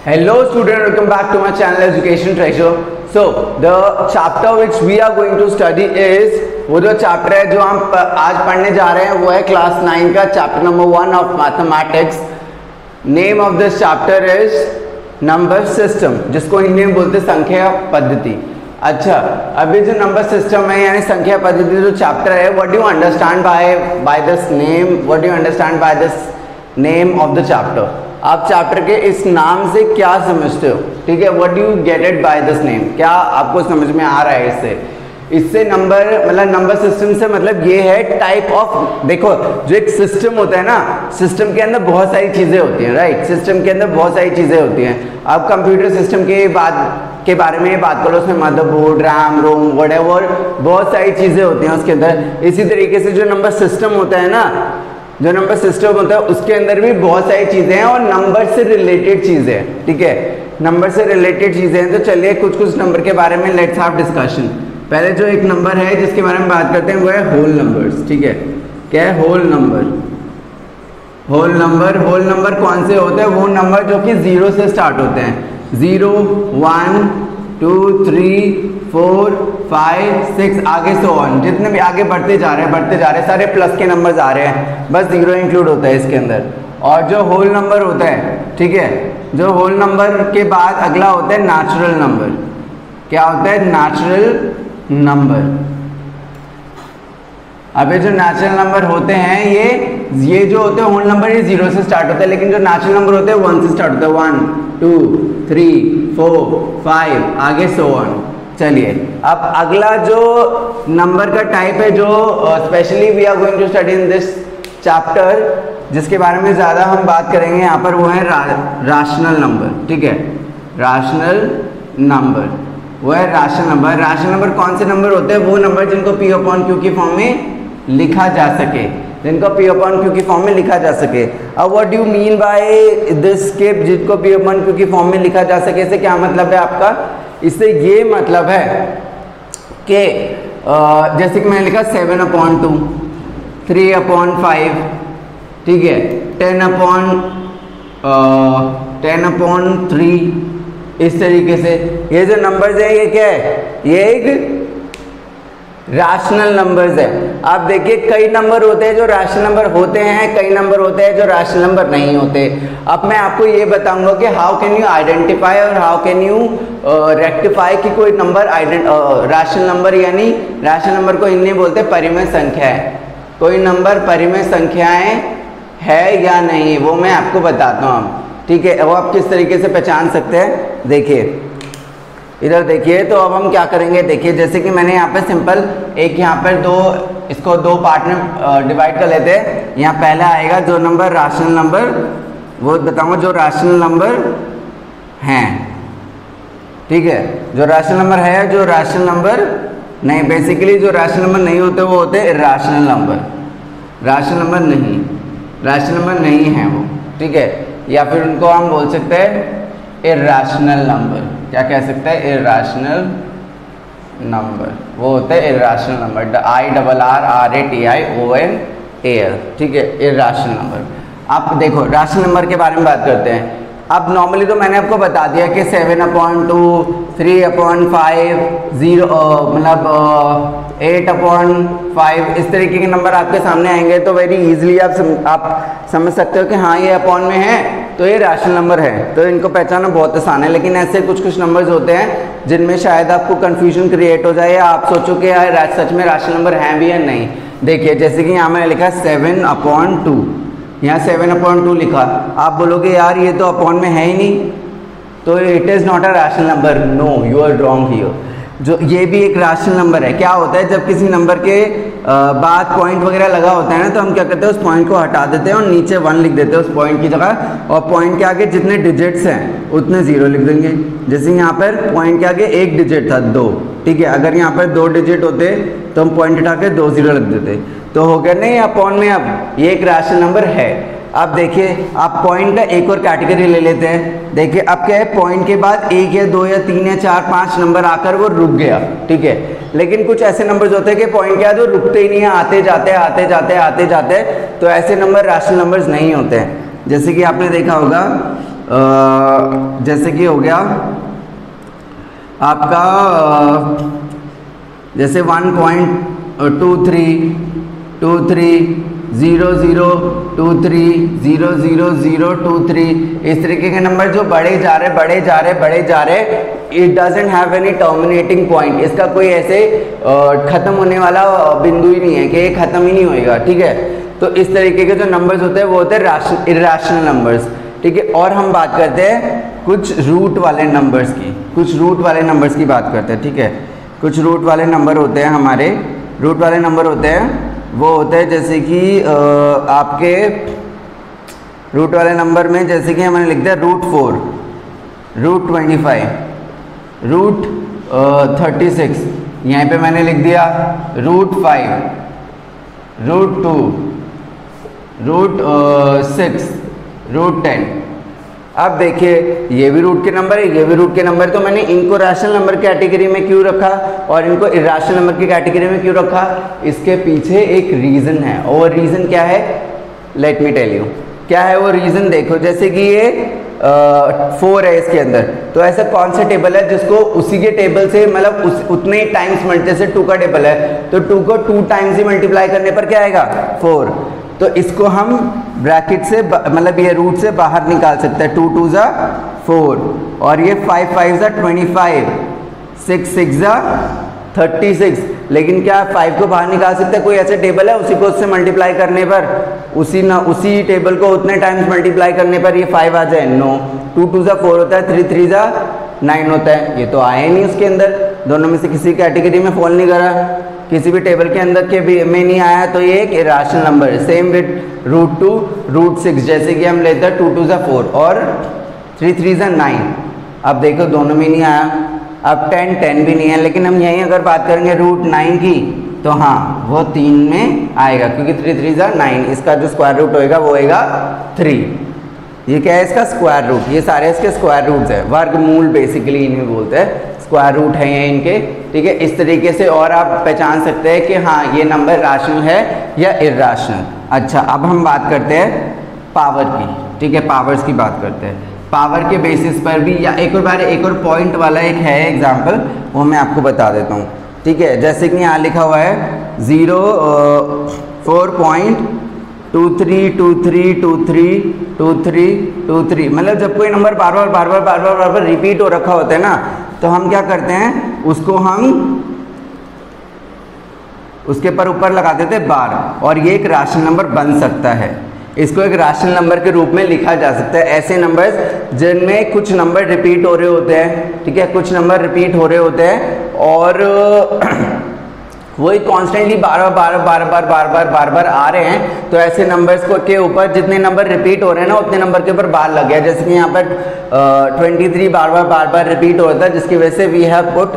Hello student, welcome back to my channel Education Treasure. So the chapter which we are going to study is वो जो chapter है जो हम आज पढ़ने जा रहे हैं वो है क्लास 9 का chapter number 1 of mathematics. Name of this chapter is number system, जिसको हिंदी में बोलते संख्या पद्धति. अच्छा, अभी जो नंबर सिस्टम है यानी संख्या पद्धति जो चैप्टर है, what do you understand by this name, what do you understand by this name of the chapter. आप चैप्टर के इस नाम से क्या समझते हो, ठीक है. What do you get it by this name, क्या आपको समझ में आ रहा है इससे नंबर मतलब नंबर सिस्टम से मतलब ये है टाइप ऑफ. देखो जो एक सिस्टम होता है ना, सिस्टम के अंदर बहुत सारी चीज़ें होती हैं, राइट. सिस्टम के अंदर बहुत सारी चीज़ें होती हैं. आप कंप्यूटर सिस्टम के बारे में बात करो, उसमें मदरबोर्ड, रैम, रोम, व्हाटएवर बहुत सारी चीज़ें होती हैं उसके अंदर. इसी तरीके से जो नंबर सिस्टम होता है ना, जो नंबर सिस्टम होता है उसके अंदर भी बहुत सारी चीज़ें हैं और नंबर से रिलेटेड चीज़ें हैं, ठीक है. नंबर से रिलेटेड चीज़ें हैं. तो चलिए कुछ नंबर के बारे में लेट्स हैव डिस्कशन. पहले जो एक नंबर है जिसके बारे में बात करते हैं वो है होल नंबर्स, ठीक है. क्या है? Whole number. होल नंबर कौन से होते हैं? वो नंबर जो कि 0 से स्टार्ट होते हैं. 0, 1, 2, 3, 4, 5, 6 आगे से ऑन, जितने भी आगे बढ़ते जा रहे हैं सारे प्लस के नंबर्स आ रहे हैं, बस 0 इंक्लूड होता है इसके अंदर. और जो होल नंबर होता है, ठीक है, जो होल नंबर के बाद अगला होता है नेचुरल नंबर. क्या होता है? Natural number. अब ये जो नेचुरल नंबर होते हैं ये जो होते हैं होल नंबर, ये 0 से स्टार्ट होता है, लेकिन जो नेचुरल नंबर होते हैं 1 से स्टार्ट होता है. 1, 2, 3, 4, 5 आगे सो ऑन. चलिए अब अगला जो नंबर का टाइप है जो specially we are going to study in this chapter, जिसके बारे में ज़्यादा हम बात करेंगे यहाँ पर, वो है रैशनल नंबर, ठीक है. रैशनल नंबर वो है रैशनल नंबर. रैशनल नंबर कौन से नंबर होते हैं? वो नंबर जिनको P अपॉन Q की फॉर्म में लिखा जा सके, जिनको P अपॉन Q की फॉर्म में लिखा जा सके. अब what do you mean by this के जिनको P अपॉन Q की फॉर्म में लिखा जा सके, इससे क्या मतलब है आपका? इससे ये मतलब है कि जैसे कि मैंने लिखा 7/2, 3/5, ठीक है, 10/3. इस तरीके से ये जो नंबर्स है ये क्या है? ये एक रैशनल नंबर्स है. आप देखिए कई नंबर होते हैं जो रैशनल नंबर होते हैं, कई नंबर होते हैं जो रैशनल नंबर नहीं होते. अब मैं आपको ये बताऊंगा कि हाउ कैन यू आइडेंटिफाई और हाउ कैन यू रेक्टिफाई कि कोई नंबर रैशनल नंबर, यानी रैशनल नंबर को हिंदी में बोलते हैं परिमेय संख्याएं. कोई नंबर परिमेय संख्याएं है या नहीं, वो मैं आपको बताता हूँ, ठीक है. वो आप किस तरीके से पहचान सकते हैं, देखिए इधर देखिए. तो अब हम क्या करेंगे, देखिए जैसे कि मैंने यहाँ पे सिंपल एक यहाँ पर इसको दो पार्ट में डिवाइड कर लेते हैं. यहाँ पहला आएगा जो नंबर रैशनल नंबर, वो बताऊँगा जो रैशनल नंबर हैं, ठीक है. जो रैशनल नंबर है, जो रैशनल नंबर नहीं, बेसिकली जो रैशनल नंबर नहीं होते वो होते इर्रेशनल नंबर. रैशनल नंबर नहीं है वो, ठीक है. या फिर उनको हम बोल सकते हैं इर्रेशनल नंबर. क्या कह सकते हैं? Irrational number. वो होते हैं इर्रेशनल नंबर, IRRATIONAL, ठीक है, इर्रेशनल नंबर. आप देखो रैशनल नंबर के बारे में बात करते हैं. अब नॉर्मली तो मैंने आपको बता दिया कि 7/2, 3/5, 0 मतलब 8/5 इस तरीके के नंबर आपके सामने आएंगे तो वेरी इजीली आप समझ सकते हो कि हाँ ये अपॉन में है तो ये रैशनल नंबर है. तो इनको पहचानना बहुत आसान है. लेकिन ऐसे कुछ नंबर्स होते हैं जिनमें शायद आपको कन्फ्यूजन क्रिएट हो जाए या आप सोचो कि यार सच में रैशनल नंबर हैं भी या नहीं. देखिए जैसे कि यहाँ मैंने लिखा 7/2, यहाँ 7/2 लिखा. आप बोलोगे यार ये तो अपॉन में है ही नहीं, तो it is not a rational number. No, you are wrong here. जो ये भी एक रैशनल नंबर है. क्या होता है जब किसी नंबर के बाद पॉइंट वगैरह लगा होता है ना, तो हम क्या करते हैं उस पॉइंट को हटा देते हैं और नीचे 1 लिख देते हैं उस पॉइंट की जगह, और पॉइंट के आगे जितने डिजिट्स हैं उतने 0 लिख देंगे. जैसे यहाँ पर पॉइंट के आगे एक डिजिट था 2, ठीक है. अगर यहाँ पर 2 डिजिट होते तो हम पॉइंट हटा के 2 0 लिख देते, तो हो गया नहीं अपॉन में. अब ये एक रैशनल नंबर है. अब देखिए आप पॉइंट का एक और कैटेगरी ले लेते हैं. देखिए अब क्या है, पॉइंट के बाद 1 या 2 या 3 या 4 5 नंबर आकर वो रुक गया, ठीक है. लेकिन कुछ ऐसे नंबर्स होते हैं कि पॉइंट के बाद वो रुकते ही नहीं है, आते जाते. तो ऐसे नंबर रैशनल नंबर्स नहीं होते हैं. जैसे कि आपने देखा होगा जैसे कि हो गया आपका जैसे 1.2323000023 इस तरीके के नंबर जो बढ़े जा रहे, it doesn't have any terminating point. इसका कोई ऐसे खत्म होने वाला बिंदु ही नहीं है कि ये खत्म ही नहीं होएगा, ठीक है। तो इस तरीके के जो नंबर्स होते हैं वो होते हैं इर्रेशनल नंबर्स, ठीक है। और हम बात करते हैं कुछ रूट वाले नंबर्स की, बात करते हैं, ठीक है। कुछ रूट वाले नंबर होते हैं हमारे, रूट वाले नंबर होते हैं वो होते हैं जैसे कि आपके रूट वाले नंबर में जैसे कि हमने लिख दिया √4, √25, √36, यहाँ पे मैंने लिख दिया √5, √2, √6, √10। अब देखिए ये भी रूट के नंबर है, ये भी रूट के नंबर, तो मैंने इनको रैशनल नंबर कैटेगरी में क्यों रखा और इनको इर्रेशनल नंबर की कैटेगरी में क्यों रखा, इसके पीछे एक रीज़न है। और रीज़न क्या है, लेट मी टेल यू क्या है वो रीज़न। देखो जैसे कि ये 4 है इसके अंदर, तो ऐसा कौन सा टेबल है जिसको उसी के टेबल से मतलब उतने ही टाइम्स जैसे 2 का टेबल है तो 2 को 2 टाइम्स ही मल्टीप्लाई करने पर क्या आएगा 4। तो इसको हम ब्रैकेट से मतलब ये रूट से बाहर निकाल सकते हैं, 2 2 ज़ा 4 और ये 5 5 ज़ा 25, 6 6 ज़ा 36। लेकिन क्या 5 को बाहर निकाल सकते हैं, कोई ऐसे टेबल है उसी को उससे मल्टीप्लाई करने पर उसी टेबल को उतने टाइम्स मल्टीप्लाई करने पर ये 5 आ जाए, नो। 2 2 ज़ा 4 होता है, 3 3 ज़ा 9 होता है, ये तो आया नहीं उसके अंदर, दोनों में से किसी कैटेगरी में फॉल नहीं करा, किसी भी टेबल के अंदर के भी में नहीं आया, तो ये एक इर्रेशनल नंबर है। सेम विद √2, √6, जैसे कि हम लेते हैं 2 2 ज़ा 4 और 3 3 ज़ा 9। अब देखो दोनों में नहीं आया, अब 10 भी नहीं है, लेकिन हम यहीं अगर बात करेंगे √9 की तो हाँ वो 3 में आएगा क्योंकि 3 3 ज़ा 9, इसका जो स्क्वायर रूट होएगा वो होएगा 3। ये क्या है इसका स्क्वायर रूट, ये सारे इसके स्क्वायर रूट्स है, वर्गमूल बेसिकली इन्हें बोलते हैं, स्क्वायर रूट है ये इनके, ठीक है। इस तरीके से और आप पहचान सकते हैं कि हाँ ये नंबर रैशनल है या इर्रेशनल। अच्छा अब हम बात करते हैं पावर की, ठीक है, पावर्स की बात करते हैं। पावर के बेसिस पर भी या एक और पॉइंट वाला एक है एग्जाम्पल, वो मैं आपको बता देता हूँ, ठीक है। जैसे कि यहाँ लिखा हुआ है 4.2323232323 मतलब जब कोई नंबर बार बार रिपीट हो रखा होता है ना, तो हम क्या करते हैं उसको हम उसके ऊपर लगा देते हैं बार, और ये एक रैशनल नंबर बन सकता है, इसको एक रैशनल नंबर के रूप में लिखा जा सकता है। ऐसे नंबर्स जिनमें कुछ नंबर रिपीट हो रहे होते हैं, ठीक है, कुछ नंबर रिपीट हो रहे होते हैं और वही कॉन्स्टेंटली बार बार आ रहे हैं, तो ऐसे नंबर्स को के ऊपर जितने नंबर रिपीट हो रहे हैं ना उतने नंबर के ऊपर बार लग गया। जैसे कि यहाँ पर 23 बार बार रिपीट हो रहा था, जिसकी वजह से वी हैव पुट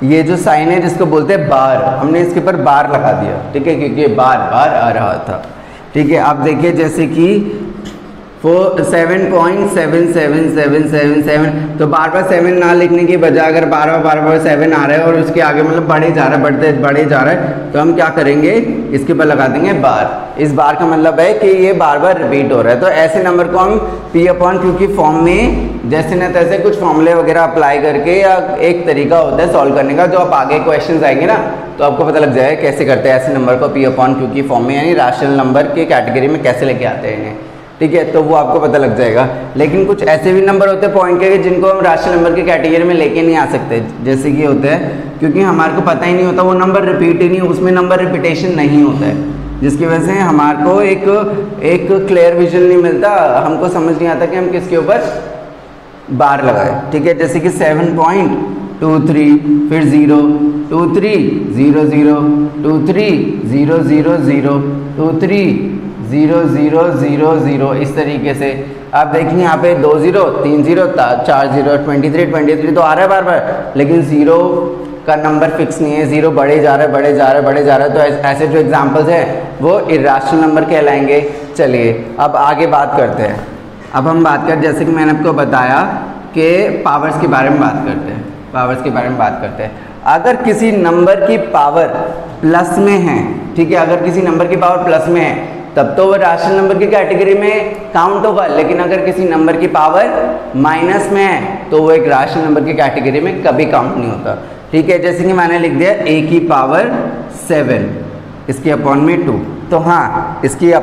ये जो साइन है जिसको बोलते हैं बार, हमने इसके ऊपर बार लगा दिया, ठीक है, क्योंकि ये बार आ रहा था, ठीक है। आप देखिए जैसे कि 7.77777, तो बार 7 ना लिखने की बजाय अगर बार 7 आ रहा है और उसके आगे मतलब बढ़े जा रहा है, तो हम क्या करेंगे इसके ऊपर लगा देंगे बार। इस बार का मतलब है कि ये बार रिपीट हो रहा है। तो ऐसे नंबर को हम P/Q की फॉर्म में जैसे न तैसे कुछ फॉर्मूले वगैरह अप्लाई करके, या एक तरीका होता है सॉल्व करने का, जो आप आगे क्वेश्चंस आएंगे ना तो आपको पता लग जाएगा कैसे करते हैं ऐसे नंबर को P/Q की फॉर्म में, यानी रैशनल नंबर के कैटेगरी में कैसे लेके आते हैं इन्हें, ठीक है, तो वो आपको पता लग जाएगा। लेकिन कुछ ऐसे भी नंबर होते हैं पॉइंट के जिनको हम रैशनल नंबर की कैटेगरी में लेके नहीं आ सकते, जैसे कि होता है क्योंकि हमारे को पता ही नहीं होता, वो नंबर रिपीट ही नहीं, उसमें नंबर रिपीटेशन नहीं होता है, जिसकी वजह से हमारे को एक क्लियर विजन नहीं मिलता, हमको समझ नहीं आता कि हम किसके ऊपर बार लगाए, ठीक है। जैसे कि 7.23 फिर 0 2 3 0 0 2 3 0 0 0 2 3 0 0 0 0, इस तरीके से आप देखिए यहाँ पे 2 0 3 0 4 0 23 तो आ रहा है बार, लेकिन 0 का नंबर फिक्स नहीं है, 0 बढ़े जा रहा है, तो ऐसे जो एग्जांपल्स हैं वो इर्रेशनल नंबर कहलाएंगे। चलिए अब आगे बात करते हैं। अब हम बात करें, जैसे कि मैंने आपको बताया कि पावर्स के बारे में बात करते हैं। अगर किसी नंबर की पावर प्लस में है, ठीक है, अगर किसी नंबर की पावर प्लस में है तब तो वो राशनल नंबर की कैटेगरी में काउंट होगा, लेकिन अगर किसी नंबर की पावर माइनस में है तो वो एक राशनल नंबर की कैटेगरी में कभी काउंट नहीं होता। ठीक है, जैसे कि मैंने लिख दिया a की पावर 7 इसके अपॉन में 2, तो हाँ इसके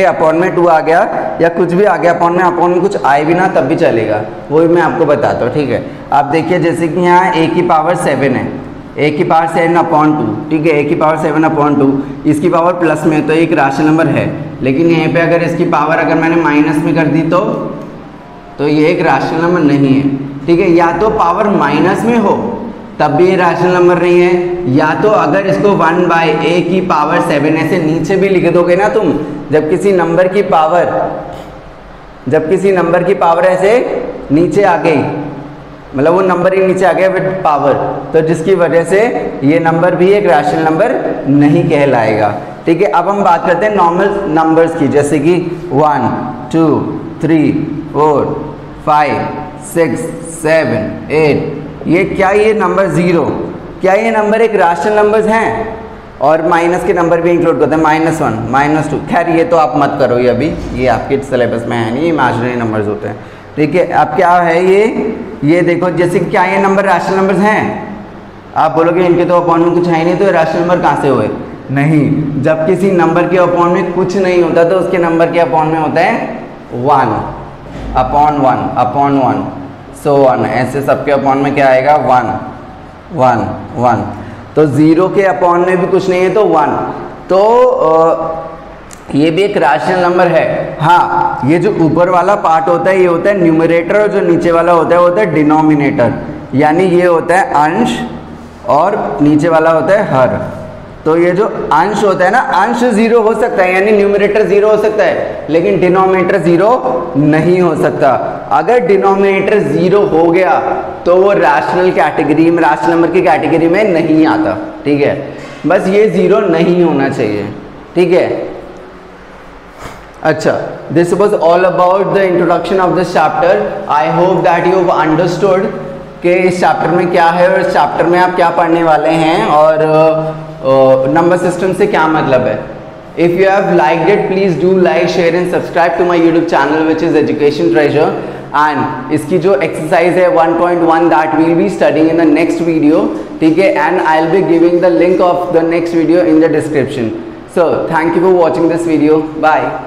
अपॉन में 2 आ गया या कुछ भी आ गया, अपॉन में कुछ आए भी ना तब भी चलेगा, वो भी मैं आपको बताता हूँ। ठीक है, आप देखिए जैसे कि यहाँ a की पावर 7 है, a की पावर 7 अपॉन 2, ठीक है, a की पावर 7 अपॉन 2, इसकी पावर प्लस में तो एक राशनल नंबर है, लेकिन यहाँ पे अगर इसकी पावर अगर मैंने माइनस में कर दी तो ये एक राशनल नंबर नहीं है। ठीक है, या तो पावर माइनस में हो तब भी ये राशनल नंबर नहीं है, या तो अगर इसको 1/a की पावर 7 ऐसे नीचे भी लिख दोगे ना तुम, जब किसी नंबर की पावर ऐसे नीचे आ गई, मतलब वो नंबर ही नीचे आ गया विद पावर, तो जिसकी वजह से ये नंबर भी एक राशनल नंबर नहीं कहलाएगा। ठीक है, अब हम बात करते हैं नॉर्मल नंबर्स की, जैसे कि 1 2 3 4 5 6 7 8, ये नंबर 0, क्या ये नंबर एक राशनल नंबर्स हैं? और माइनस के नंबर भी इंक्लूड करते हैं, -1 -2, खैर ये तो आप मत करो, ये आपके सिलेबस में है नहीं, इमेजिनरी नंबर्स होते हैं। ठीक है, अब क्या है ये देखो, जैसे क्या ये नंबर राशनल नंबर्स हैं? आप बोलोगे इनके तो अपॉन में कुछ है ही नहीं, तो ये राशनल नंबर कहाँ से हुए? नहीं, जब किसी नंबर के अपॉन में कुछ नहीं होता तो उसके नंबर के अपॉन में होता है 1 अपॉन 1 सो 1, ऐसे सबके अपॉन में क्या आएगा? 1 1 1, तो 0 के अपॉन में भी कुछ नहीं है तो 1, तो ये भी एक राशनल नंबर है। हाँ, ये जो ऊपर वाला पार्ट होता है ये होता है न्यूमरेटर, और जो नीचे वाला होता है वो होता है डिनोमिनेटर, यानी ये होता है अंश और नीचे वाला होता है हर। तो ये जो अंश होता है ना, अंश 0 हो सकता है, यानी न्यूमरेटर 0 हो सकता है, लेकिन डिनोमिनेटर 0 नहीं हो सकता। अगर डिनोमिनेटर 0 हो गया तो वो राशनल नंबर की कैटेगरी में नहीं आता। ठीक है, बस ये 0 नहीं होना चाहिए। ठीक है, अच्छा, this was all about the introduction of this chapter. I hope that you have understood कि इस चैप्टर में क्या है और इस चैप्टर में आप क्या पढ़ने वाले हैं और नंबर सिस्टम से क्या मतलब है। If you have liked it, please do like, share and subscribe to my YouTube channel which is education treasure. And इसकी जो एक्सरसाइज है 1.1 that will be studying in the next video. ठीक है, and I will be giving the link of the next video in the description. So thank you for watching this video. Bye.